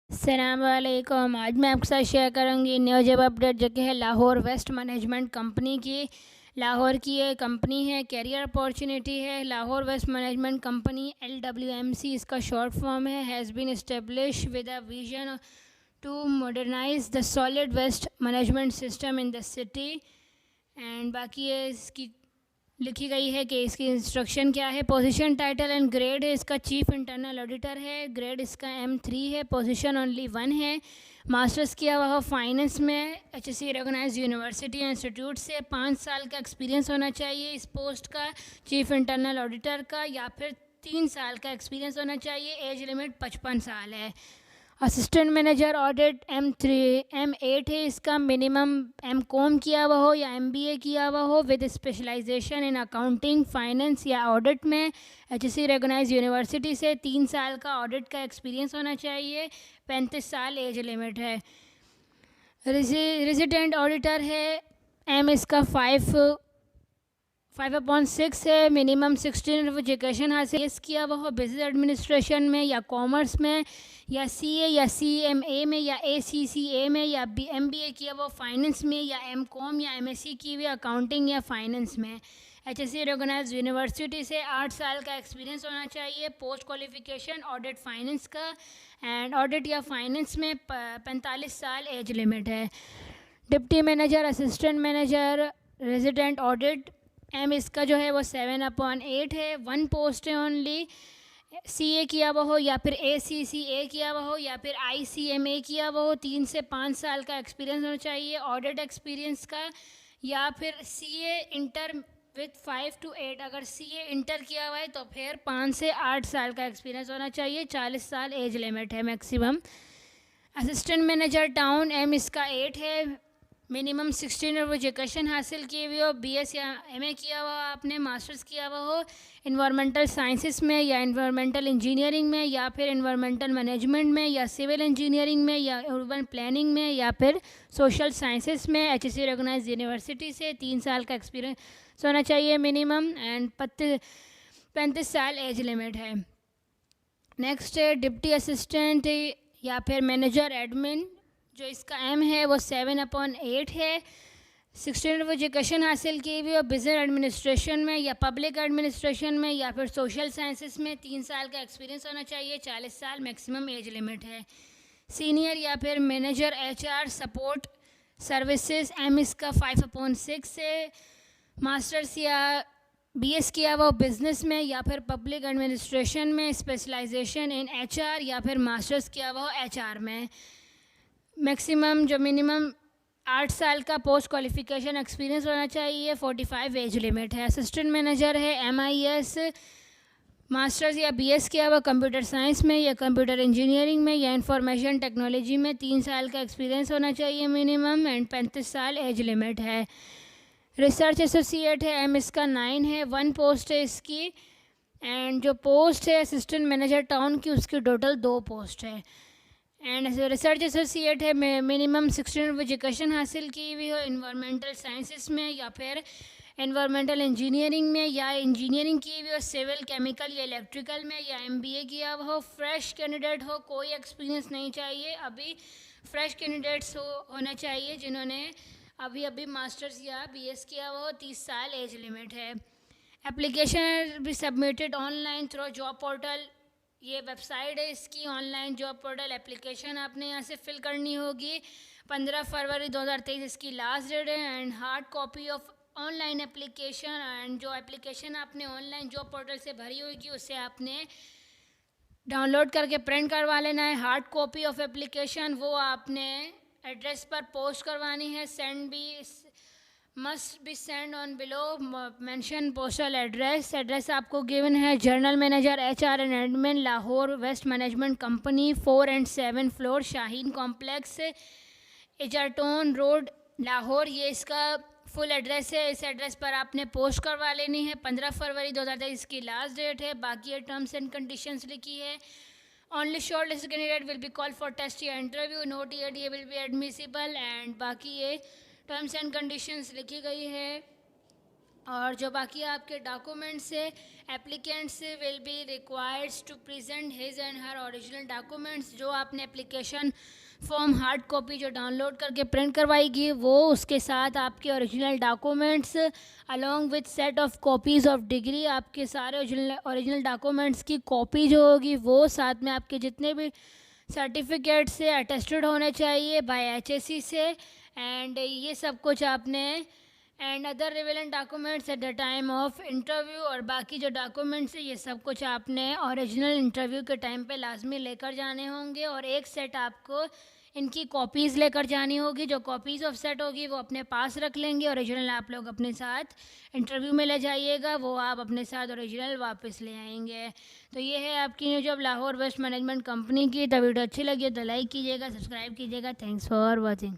अस्सलामुअलैकुम। आज मैं आपके साथ शेयर करूंगी न्यू जॉब अपडेट जो कि है लाहौर वेस्ट मैनेजमेंट कंपनी की। लाहौर की ये कंपनी है, कैरियर अपॉर्चुनिटी है। Lahore waste management company LWMC इसका शॉर्ट फॉर्म है, has been establish with a vision to modernise the solid waste management system in the city. And बाकी ये इसकी लिखी गई है कि इसकी इंस्ट्रक्शन क्या है। पोजीशन, टाइटल एंड ग्रेड है इसका चीफ इंटरनल ऑडिटर है। ग्रेड इसका M3 है। पोजीशन ओनली 1 है। मास्टर्स किया हुआ हो फाइनेंस में HSC रिकॉग्नाइज यूनिवर्सिटी इंस्टीट्यूट से। 5 साल का एक्सपीरियंस होना चाहिए इस पोस्ट का, चीफ इंटरनल ऑडिटर का, या फिर 3 साल का एक्सपीरियंस होना चाहिए। एज लिमिट 55 साल है। असिस्टेंट मैनेजर ऑडिट M8 है इसका। मिनिमम M.Com किया हुआ हो या MBA किया हुआ हो with specialisation in accounting, finance या ऑडिट में HSC रिकॉग्नाइज यूनिवर्सिटी से। 3 साल का ऑडिट का एक्सपीरियंस होना चाहिए। 35 साल एज लिमिट है। रेजिडेंट ऑडिटर है M इसका 5/6 है। मिनिमम 16 एजुकेशन हासिल किया हुआ हो बिजनेस एडमिनिस्ट्रेशन में या कॉमर्स में या CA या CMA में या ACCA में या MBA किया हुआ फाइनेंस में या M.Com या MSc की हुई अकाउंटिंग या फाइनेंस में। HSC रिकॉग्नाइज यूनिवर्सिटी से 8 साल का एक्सपीरियंस होना चाहिए। पोस्ट क्वालिफिकेशन ऑडिट फाइनेंस का, एंड ऑडिट या फाइनेंस में 45 साल एज लिमिट है। Deputy manager, assistant manager, resident audit M इसका जो है वो 7/8 है। 1 पोस्ट है ओनली। CA किया हुआ हो या फिर ACCA किया हुआ हो या फिर ICMA किया हुआ हो। 3 से 5 साल का एक्सपीरियंस होना चाहिए ऑडिट एक्सपीरियंस का, या फिर CA इंटर विथ 5 to 8। अगर CA इंटर किया हुआ है तो फिर 5 से 8 साल का एक्सपीरियंस होना चाहिए। 40 साल एज लिमिट है maximum. Assistant manager town M इसका 8 है। मिनिमम 16 एजुकेशन हासिल की हुई हो, BS या MA किया हुआ आपने, मास्टर्स किया हुआ हो इन्वायरमेंटल साइंसेस में या इन्वायरमेंटल इंजीनियरिंग में या फिर इन्वायरमेंटल मैनेजमेंट में या सिविल इंजीनियरिंग में या अर्बन प्लानिंग में या फिर सोशल साइंसेस में। HSC रिकॉग्नाइज यूनिवर्सिटी से। 3 साल का एक्सपीरियंस होना चाहिए मिनिमम, एंड 35 साल एज लिमिट है। नेक्स्ट है डिप्टी असिस्टेंट या फिर मैनेजर एडमिन, जो इसका M है वो 7/8 है। 16 एजुकेशन हासिल की हुई हो बिजनेस एडमिनिस्ट्रेशन में या पब्लिक एडमिनिस्ट्रेशन में या फिर सोशल साइंसेस में। 3 साल का एक्सपीरियंस होना चाहिए। 40 साल मैक्सिमम एज लिमिट है। सीनियर या फिर manager HR support services M इसका 5/6 है। मास्टर्स या BS किया हुआ बिजनेस में या फिर पब्लिक एडमिनिस्ट्रेशन में, स्पेशलाइजेशन इन HR या फिर मास्टर्स किया हुआ HR में। मैक्सिमम जो मिनिमम 8 साल का पोस्ट क्वालिफिकेशन एक्सपीरियंस होना चाहिए। 45 एज लिमिट है। असिस्टेंट मैनेजर है MIS, मास्टर्स या BS किया हुआ कंप्यूटर साइंस में या कंप्यूटर इंजीनियरिंग में या इंफॉर्मेशन टेक्नोलॉजी में। 3 साल का एक्सपीरियंस होना चाहिए मिनिमम, एंड 35 साल एज लिमिट है। रिसर्च एसोसिएट है M इसका 9 है। 1 पोस्ट है इसकी, एंड जो पोस्ट है असिस्टेंट मैनेजर टाउन की उसकी टोटल 2 पोस्ट है। एंड रिसर्च एसोसिएट है मिनिमम 16 एजुकेशन हासिल की हुई हो इन्वायरमेंटल साइंसेस में या फिर इन्वायरमेंटल इंजीनियरिंग में या इंजीनियरिंग की हुई हो सिविल, केमिकल या इलेक्ट्रिकल में या MBA किया हुआ हो। फ्रेश कैंडिडेट हो, कोई एक्सपीरियंस नहीं चाहिए। अभी फ्रेश कैंडिडेट्स होना चाहिए जिन्होंने अभी मास्टर्स या BS किया हुआ हो। 30 साल एज लिमिट है। एप्लीकेशन भी submitted online through job portal, ये वेबसाइट है इसकी, ऑनलाइन जॉब पोर्टल। एप्लीकेशन आपने यहाँ से फिल करनी होगी। 15 फरवरी 2023 इसकी लास्ट डेट है। And hard copy of online application, and जो एप्लीकेशन आपने ऑनलाइन जॉब पोर्टल से भरी होगी उसे आपने डाउनलोड करके प्रिंट करवा लेना है। हार्ड कॉपी ऑफ एप्लीकेशन वो आपने एड्रेस पर पोस्ट करवानी है। Must be send on below mention postal address आपको गिवन है। General manager HR and admin, Lahore waste management company, 4 and 7 floor, Shaheen complex, Egerton road, Lahore. ये इसका फुल एड्रेस है। इस एड्रेस पर आपने पोस्ट करवा लेनी है। 15 फरवरी 2023 की लास्ट डेट है। बाकी ये टर्म्स एंड कंडीशंस लिखी है। Only short list candidate will be call for test या इंटरव्यू, नोट ये विल बी एडमिसिबल, एंड बाकी ये टर्म्स एंड कंडीशंस लिखी गई है। और जो बाकी आपके डॉक्यूमेंट्स है, applicants will be required to present his and her original documents. जो आपने एप्लीकेशन फॉर्म हार्ड कॉपी जो डाउनलोड करके प्रिंट करवाएगी वो, उसके साथ आपके original documents along with set of copies of degree, आपके सारे ओरिजिनल डॉक्यूमेंट्स की कॉपी जो होगी वो, साथ में आपके जितने भी सर्टिफिकेट से अटेस्टेड होने चाहिए बाय HSC से। एंड ये सब कुछ आपने and other relevant documents at the time of interview, और बाकी जो डॉक्यूमेंट्स है ये सब कुछ आपने ओरिजिनल इंटरव्यू के टाइम पे लाजमी लेकर जाने होंगे। और एक सेट आपको इनकी कॉपीज़ लेकर जानी होगी। जो कॉपीज़ ऑफ सेट होगी वो अपने पास रख लेंगे, ओरिजिनल आप लोग अपने साथ इंटरव्यू में ले जाइएगा, वो आप अपने साथ ओरिजिनल वापस ले आएंगे। तो ये है आपकी new job Lahore waste management company की। तो वीडियो अच्छी लगी तो लाइक कीजिएगा, सब्सक्राइब कीजिएगा। Thanks for watching.